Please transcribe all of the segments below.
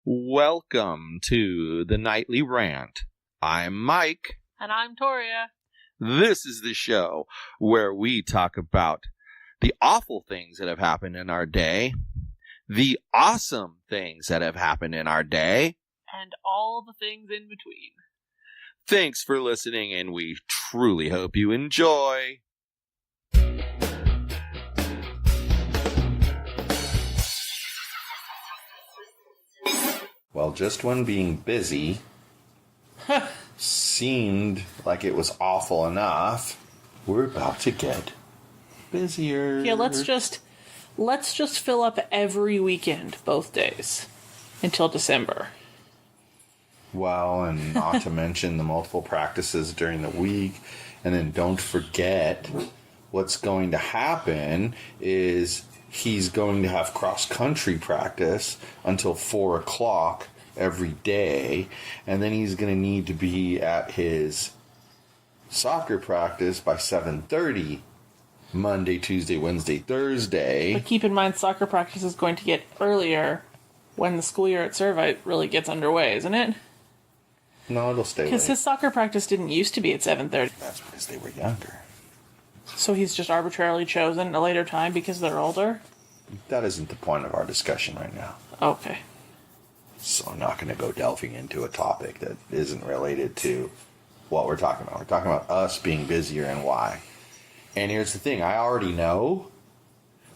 Welcome to the Nightly Rant. I'm Mike. And I'm Torya. This is the show where we talk about the awful things that have happened in our day, the awesome things that have happened in our day, and all the things in between. Thanks for listening, and we truly hope you enjoy. Well, just when being busy seemed like it was awful enough, we're about to get busier. Yeah, let's just fill up every weekend, both days, until December. Well, and not to mention the multiple practices during the week. And then don't forget what's going to happen is he's going to have cross-country practice until 4 o'clock every day. And then he's going to need to be at his soccer practice by 7:30 Monday, Tuesday, Wednesday, Thursday. But keep in mind, soccer practice is going to get earlier when the school year at Servite really gets underway, isn't it? No, it'll stay late. Because his soccer practice didn't used to be at 7:30. That's because they were younger. So he's just arbitrarily chosen a later time because they're older? That isn't the point of our discussion right now. Okay. So I'm not going to go delving into a topic that isn't related to what we're talking about. We're talking about us being busier and why. And here's the thing. I already know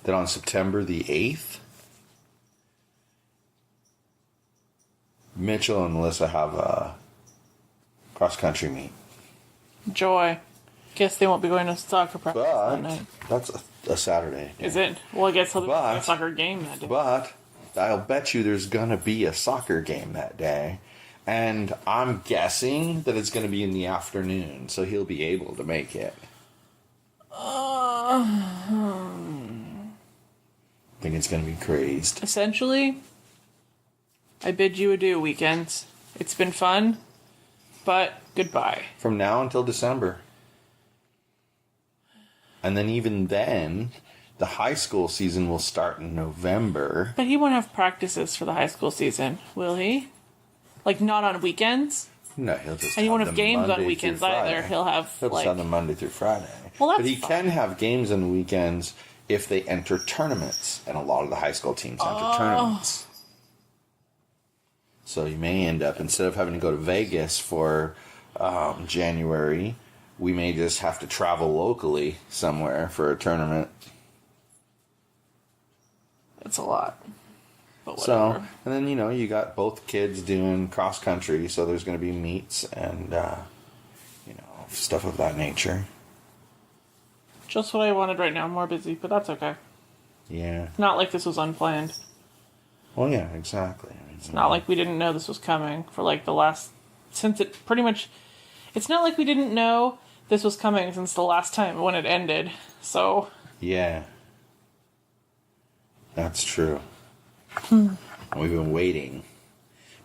that on September the 8th, Mitchell and Melissa have a cross-country meet. Joy. Guess they won't be going to soccer practice that But night. that's a Saturday. Is it? Well, I guess they'll be a soccer game that day. But I'll bet you there's going to be a soccer game that day. And I'm guessing that it's going to be in the afternoon, so he'll be able to make it. I think it's going to be crazed. Essentially, I bid you adieu, weekends. It's been fun, but goodbye. From now until December. And then even then, the high school season will start in November. But he won't have practices for the high school season, will he? Like, not on weekends? No, he'll just And he won't have have them games Monday on weekends through Friday. either. He'll He'll just have them Monday through Friday. Well, that's but he fine. can have games on the weekends if they enter tournaments. And a lot of the high school teams enter tournaments. So you may end up, instead of having to go to Vegas for January, we may just have to travel locally somewhere for a tournament. It's a lot. But whatever. So, and then, you got both kids doing cross-country, so there's going to be meets and, stuff of that nature. Just what I wanted right now. I'm more busy, but that's okay. Yeah. Not like this was unplanned. Well, yeah, exactly. It's not like we didn't know this was coming for like the last... Since it pretty much... It's not like we didn't know this was coming since the last time when it ended, so... Yeah. That's true. We've been waiting.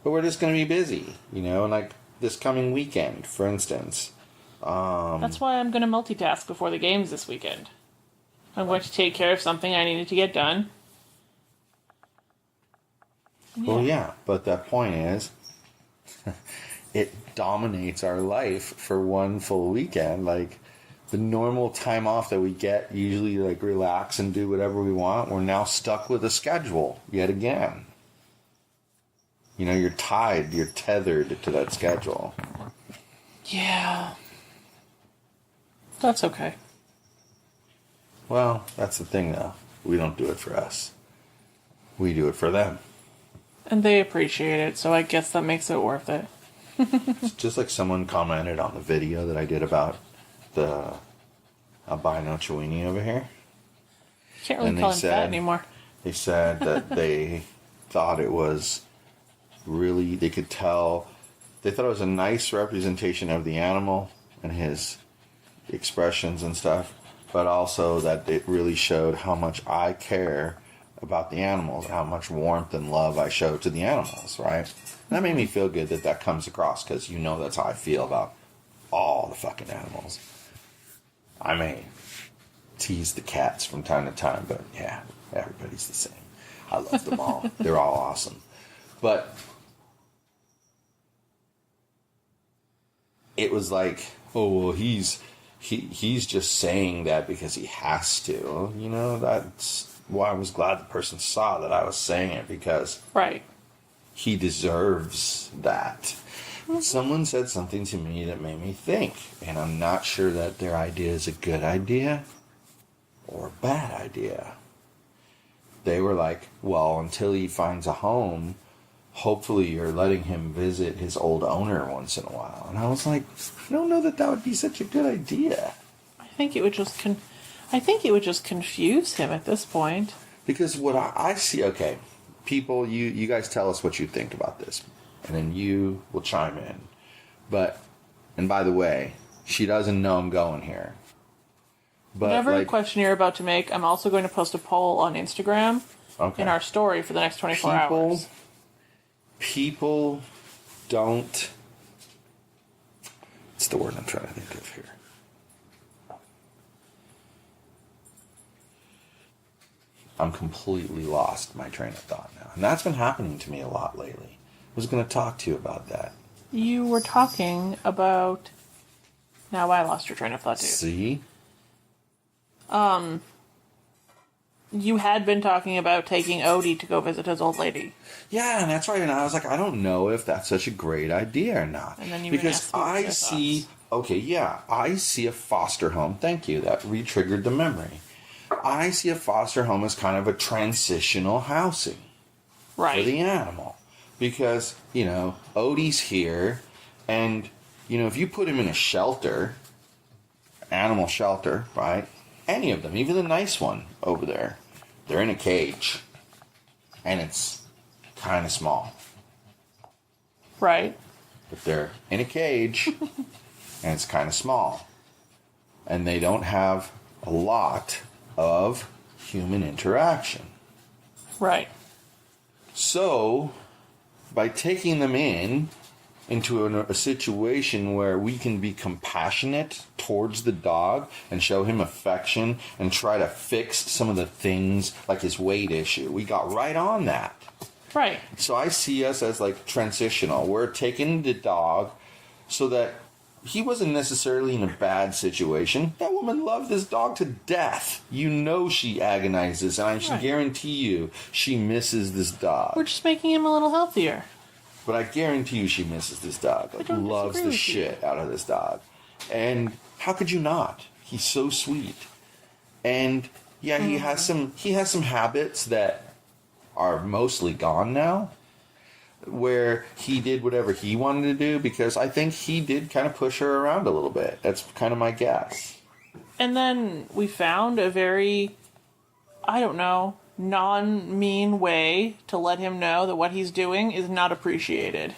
But we're just going to be busy, and like this coming weekend, for instance. That's why I'm going to multitask before the games this weekend. I'm going to take care of something I needed to get done. Yeah. Well, yeah, but that point is, it dominates our life for one full weekend. Like, the normal time off that we get, usually like relax and do whatever we want, we're now stuck with a schedule yet again. You're tied, you're tethered to that schedule. Yeah. That's okay. Well, that's the thing though. We don't do it for us. We do it for them. And they appreciate it, so I guess that makes it worth it. It's just like someone commented on the video that I did about the albino Chiweenie over here. Can't really call him fat anymore. They said that they thought it was really, they could tell, they thought it was a nice representation of the animal and his expressions and stuff, but also that it really showed how much I care about the animals, how much warmth and love I show to the animals, right? And that made me feel good that comes across, because that's how I feel about all the fucking animals. I may tease the cats from time to time, but yeah, everybody's the same. I love them all. They're all awesome. But it was like, oh, well, he's just saying that because he has to. You know, that's why I was glad the person saw that I was saying it, because Right. he deserves that. Someone said something to me that made me think, and I'm not sure that their idea is a good idea or a bad idea. They were like, well, until he finds a home, hopefully you're letting him visit his old owner once in a while. And I was like, I don't know that would be such a good idea. I think it would just confuse him at this point. Because what I see, okay, people, you guys tell us what you think about this, and then you will chime in. And by the way, she doesn't know I'm going here. But whatever question you're about to make, I'm also going to post a poll on Instagram in our story for the next 24 hours. People don't... What's the word I'm trying to think of here? I'm completely lost my train of thought now. And that's been happening to me a lot lately. I was going to talk to you about that. You were talking about... Now I lost your train of thought too. See? You had been talking about taking Odie to go visit his old lady. Yeah, and that's right. And I was like, I don't know if that's such a great idea or not. And then you because I see, I see a foster home. Thank you. That re-triggered the memory. I see a foster home as kind of a transitional housing for the animal. Because, Odie's here, and, if you put him in a shelter, animal shelter, right? Any of them, even the nice one over there, they're in a cage. And it's kind of small. Right. But they're in a cage, and it's kind of small. And they don't have a lot of human interaction. Right. So, by taking them into a situation where we can be compassionate towards the dog and show him affection and try to fix some of the things like his weight issue. We got right on that. Right. So I see us as like transitional. We're taking the dog so that he wasn't necessarily in a bad situation. That woman loved this dog to death. She agonizes, and I can guarantee you she misses this dog. We're just making him a little healthier. But I guarantee you she misses this dog. Loves the shit out of this dog. And how could you not? He's so sweet. And yeah, he has some habits that are mostly gone now, where he did whatever he wanted to do, because I think he did kind of push her around a little bit. That's kind of my guess. And then we found a very, non-mean way to let him know that what he's doing is not appreciated.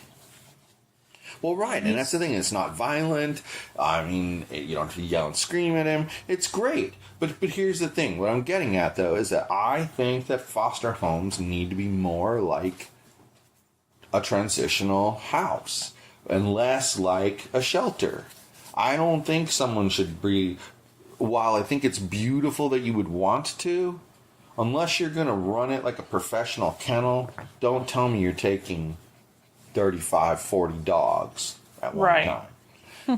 Well, right, and that's the thing. It's not violent. I mean, you don't have to yell and scream at him. It's great. But here's the thing. What I'm getting at, though, is that I think that foster homes need to be more like a transitional house and less like a shelter. I don't think someone should be... While I think it's beautiful that you would want to, unless you're going to run it like a professional kennel, don't tell me you're taking 35, 40 dogs at one time.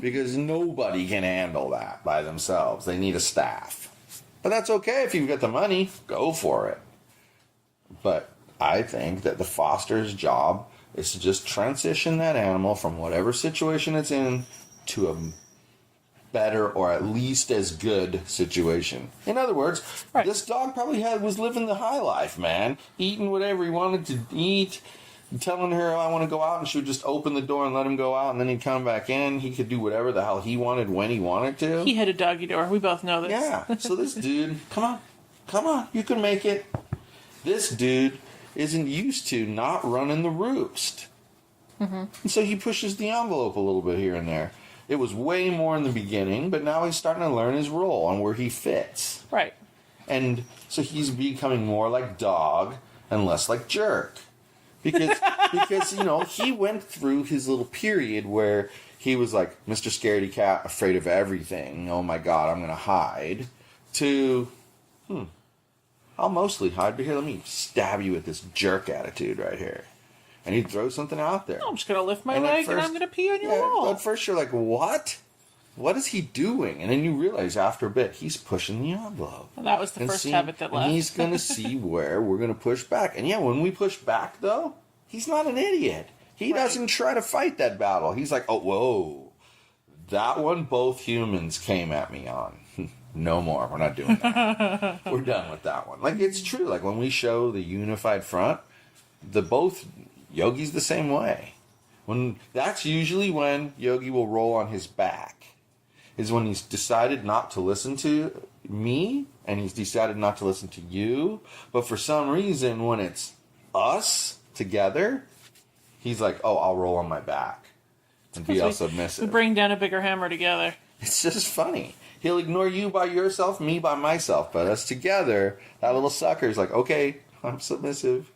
Because nobody can handle that by themselves. They need a staff. But that's okay if you've got the money. Go for it. But I think that the foster's job is to just transition that animal from whatever situation it's in to a better or at least as good situation. In other words, this dog probably was living the high life, man. Eating whatever he wanted to eat, telling her, I want to go out, and she would just open the door and let him go out, and then he'd come back in. He could do whatever the hell he wanted when he wanted to. He had a doggy door. We both know this. Yeah. So this dude, come on, you can make it. This dude isn't used to not running the roost. Mm-hmm. And so he pushes the envelope a little bit here and there. It was way more in the beginning, but now he's starting to learn his role and where he fits. Right. And so he's becoming more like dog and less like jerk. Because he went through his little period where he was like Mr. Scaredy Cat, afraid of everything. Oh my God, I'm going to hide. To, I'll mostly hide, but here, let me stab you with this jerk attitude right here. and he'd throw something out there. I'm just going to lift my And at leg and first- I'm going to pee on your wall. At first you're like, what? What is he doing? And then you realize after a bit, he's pushing the envelope. And that was the first habit that left. And he's going to see where we're going to push back. And yeah, when we push back, though, he's not an idiot. He doesn't try to fight that battle. He's like, oh, whoa. That one both humans came at me on. No more. We're not doing that. We're done with that one. Like, it's true. Like, when we show the unified front, Yogi's the same way. That's usually when Yogi will roll on his back. Is when he's decided not to listen to me, and he's decided not to listen to you. But for some reason, when it's us together, he's like, oh, I'll roll on my back. And be all submissive. We bring down a bigger hammer together. It's just funny. He'll ignore you by yourself, me by myself. But us together, that little sucker is like, okay, I'm submissive.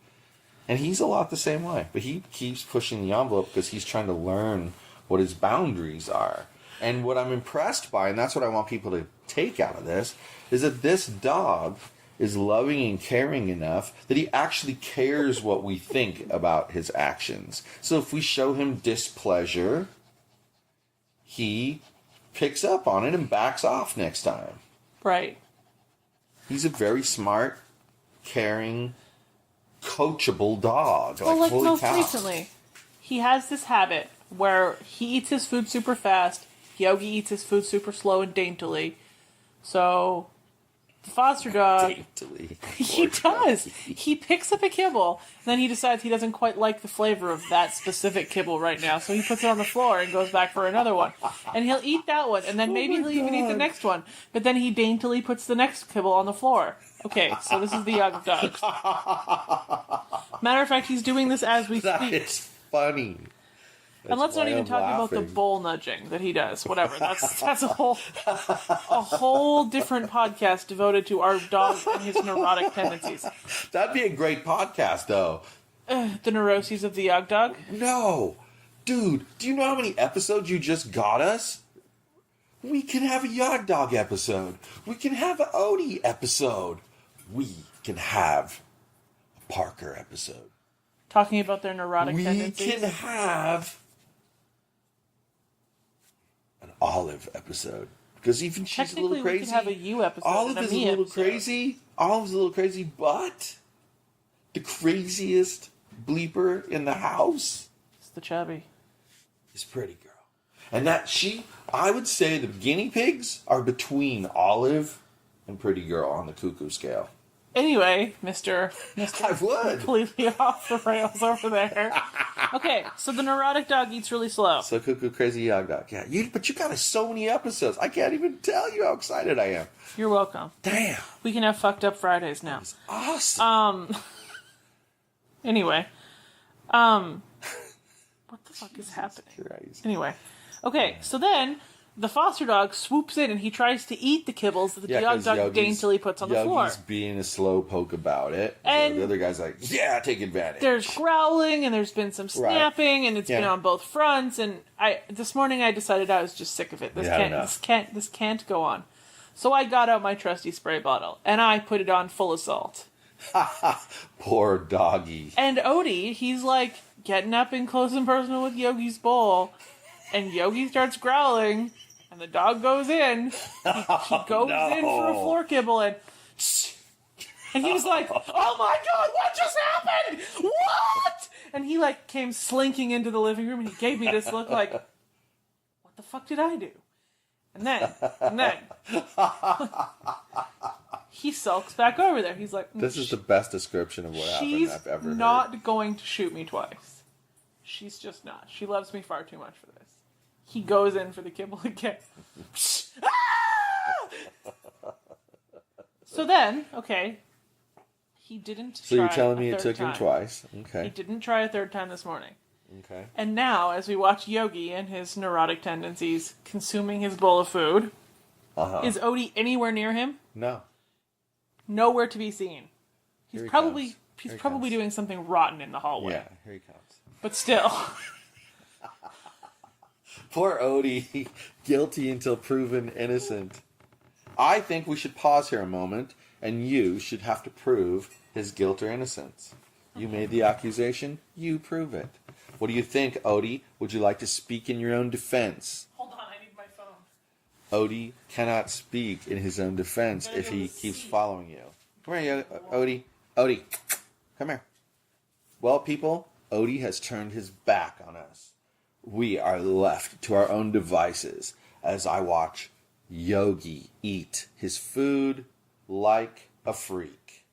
And he's a lot the same way. But he keeps pushing the envelope because he's trying to learn what his boundaries are. And what I'm impressed by, and that's what I want people to take out of this, is that this dog is loving and caring enough that he actually cares what we think about his actions. So if we show him displeasure, he picks up on it and backs off next time. Right. He's a very smart, caring, coachable dog. Well, like holy most cow. recently, he has this habit where he eats his food super fast. Yogi eats his food super slow and daintily. So, the foster dog... Daintily. He does. He picks up a kibble, and then he decides he doesn't quite like the flavor of that specific kibble right now, so he puts it on the floor and goes back for another one. And he'll eat that one, and then maybe he'll even eat the next one. But then he daintily puts the next kibble on the floor. Okay, so this is the Yogi dog. Matter of fact, he's doing this as we That speak. is funny. And let's not even talk about the bowl nudging that he does. Whatever. That's a whole different podcast devoted to our dog and his neurotic tendencies. That'd be a great podcast, though. The neuroses of the Yog Dog. No. Dude, do you know how many episodes you just got us? We can have a Yog Dog episode. We can have an Odie episode. We can have a Parker episode. Talking about their neurotic tendencies. We can have an Olive episode. Because even she's a little crazy. We could have a you episode. Olive and a is a me little episode. crazy. Olive's a little crazy, but the craziest bleeper in the house It's the chubby. is Pretty Girl. And I would say the guinea pigs are between Olive and Pretty Girl on the cuckoo scale. Anyway, Mr. I would. completely off the rails over there. Okay, so the neurotic dog eats really slow. So cuckoo crazy Yog Dog. Yeah, but you got us so many episodes. I can't even tell you how excited I am. You're welcome. Damn. We can have fucked up Fridays now. It's awesome. Anyway. What the fuck is happening? Crazy. Anyway. Okay, so then the foster dog swoops in and he tries to eat the kibbles that the Yog Dog Yogi's- daintily puts on the floor. Yogi's being a slow poke about it. And the other guy's like, yeah, take advantage. There's growling and there's been some snapping and it's been on both fronts. And this morning I decided I was just sick of it. This can't go on. So I got out my trusty spray bottle and I put it on full assault. Poor doggy. And Odie, he's like getting up in close and personal with Yogi's bowl, and Yogi starts growling, and the dog goes in. He goes in for a floor kibble, and he was like, "Oh my god, what just happened? What?" And he like came slinking into the living room, and he gave me this look like, "What the fuck did I do?" And then he sulks back over there. He's like, This is the best description of what happened I've ever She's not going to shoot me twice. She's just not. She loves me far too much for this. He goes in for the kibble again. So then, okay, he didn't So try you're telling me a it third took him time. twice. He Okay. didn't try a third time this morning. Okay. And now, as we watch Yogi and his neurotic tendencies consuming his bowl of food, is Odie anywhere near him? No. Nowhere to be seen. He's Here he probably comes. he's Here he probably comes. doing something rotten in the hallway. Yeah, here he comes. But still. Poor Odie, guilty until proven innocent. I think we should pause here a moment, and you should have to prove his guilt or innocence. You made the accusation. You prove it. What do you think, Odie? Would you like to speak in your own defense? Hold on, I need my phone. Odie cannot speak in his own defense if he keeps following you. Come here, Odie. Odie, come here. Well, people, Odie has turned his back on us. We are left to our own devices as I watch Yogi eat his food like a freak.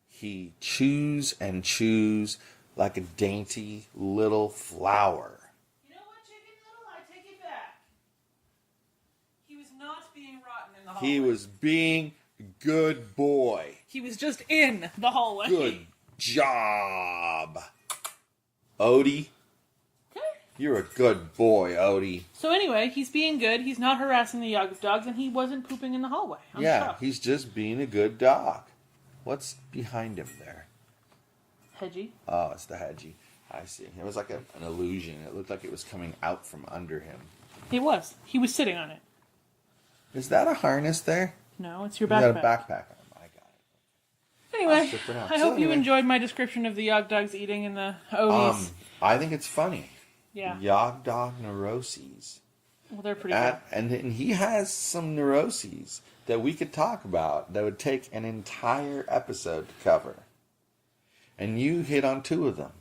He chews and chews like a dainty little flower. You know what, Chicken Little? I take it back. He was not being rotten in the hallway. He was being a good boy. He was just in the hallway. Good job. Odie, you're a good boy, Odie. So anyway, he's being good. He's not harassing the Yogi dogs, and he wasn't pooping in the hallway. He's just being a good dog. What's behind him there? Hedgie. Oh, it's the hedgie. I see. It was like an illusion. It looked like it was coming out from under him. It was. He was sitting on it. Is that a harness there? No, it's your You backpack. got a backpack on. I got it. Anyway, Strip it out. I So hope you anyway. enjoyed my description of the Yog dogs eating in the Odies. I think it's funny. Yeah. Yog dog neuroses. Well, they're pretty good. And he has some neuroses that we could talk about that would take an entire episode to cover. And you hit on two of them.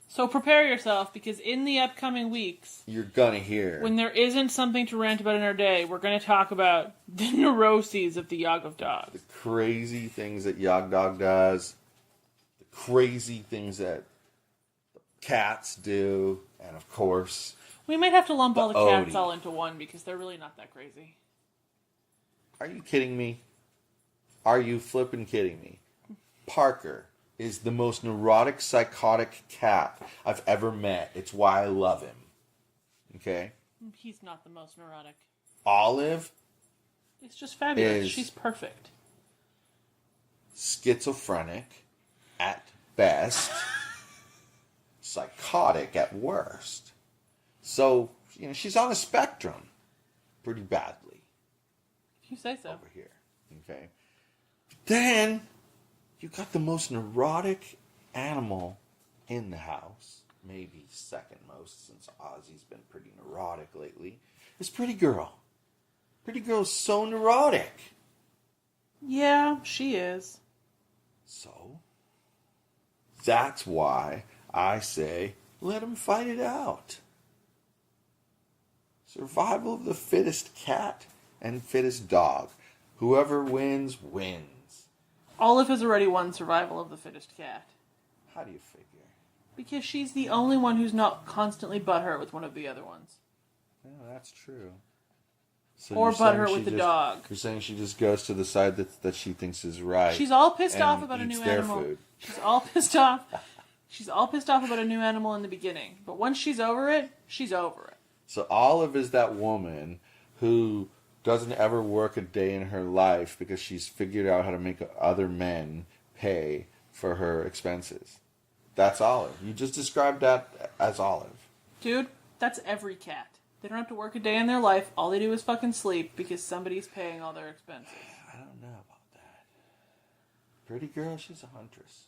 So prepare yourself, because in the upcoming weeks, You're gonna hear. when there isn't something to rant about in our day, we're going to talk about the neuroses of the Yog of dogs. The crazy things that Yog Dog does, the crazy things that the cats do, and of course, We might have to lump all the cats Odie. all into one, because they're really not that crazy. are you kidding me? Are you flipping kidding me? Parker is the most neurotic, psychotic cat I've ever met. It's why I love him. Okay? He's not the most neurotic. Olive, It's just fabulous. Is- She's perfect. schizophrenic at best, psychotic at worst. So, she's on a spectrum pretty badly If you say so. over here. Okay? Then, you got the most neurotic animal in the house, maybe second most, since Ozzy's been pretty neurotic lately, is Pretty Girl. Pretty Girl's so neurotic. Yeah, she is. So, that's why I say, let them fight it out. Survival of the fittest cat and fittest dog. Whoever wins, wins. Olive has already won survival of the fittest cat. How do you figure? Because she's the only one who's not constantly butthurt with one of the other ones. Yeah, that's true. So Or you're saying butthurt she with the just- dog. You're saying she just goes to the side that she thinks is right. She's all pissed and off about a eats new their animal. food. She's all pissed off. She's all pissed off about a new animal in the beginning. But once she's over it, she's over it. So Olive is that woman who doesn't ever work a day in her life because she's figured out how to make other men pay for her expenses. That's Olive. You just described that as Olive. Dude, that's every cat. They don't have to work a day in their life. All they do is fucking sleep because somebody's paying all their expenses. I don't know about that. Pretty Girl, she's a huntress.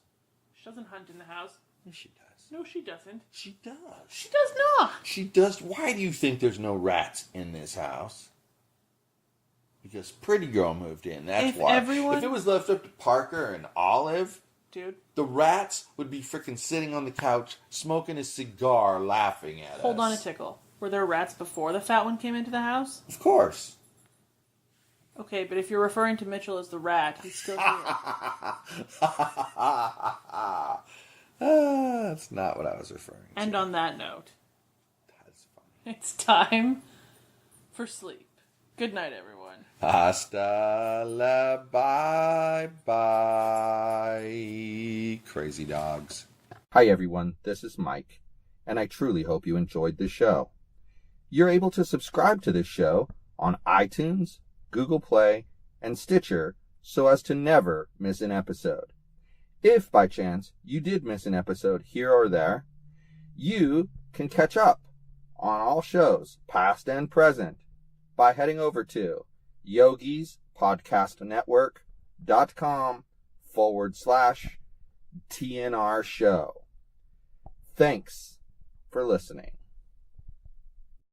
She doesn't hunt in the house. Yes, she does. No, she doesn't. She does. She does not. She does. Why do you think there's no rats in this house? Because Pretty Girl moved in. That's If why. everyone- If it was left up to Parker and Olive, Dude, the rats would be freaking sitting on the couch, smoking a cigar, laughing at us. hold on a tickle. Were there rats before the fat one came into the house? Of course. Okay, but if you're referring to Mitchell as the rat, he's still here. That's not what I was referring to. And on that note, That's funny. it's time for sleep. Good night, everyone. Hasta la bye bye, crazy dogs. Hi everyone, this is Mike, and I truly hope you enjoyed this show. You're able to subscribe to this show on iTunes, Google Play, and Stitcher so as to never miss an episode. If by chance you did miss an episode here or there, you can catch up on all shows, past and present, by heading over to yogispodcastnetwork.com/ TNR show. Thanks for listening.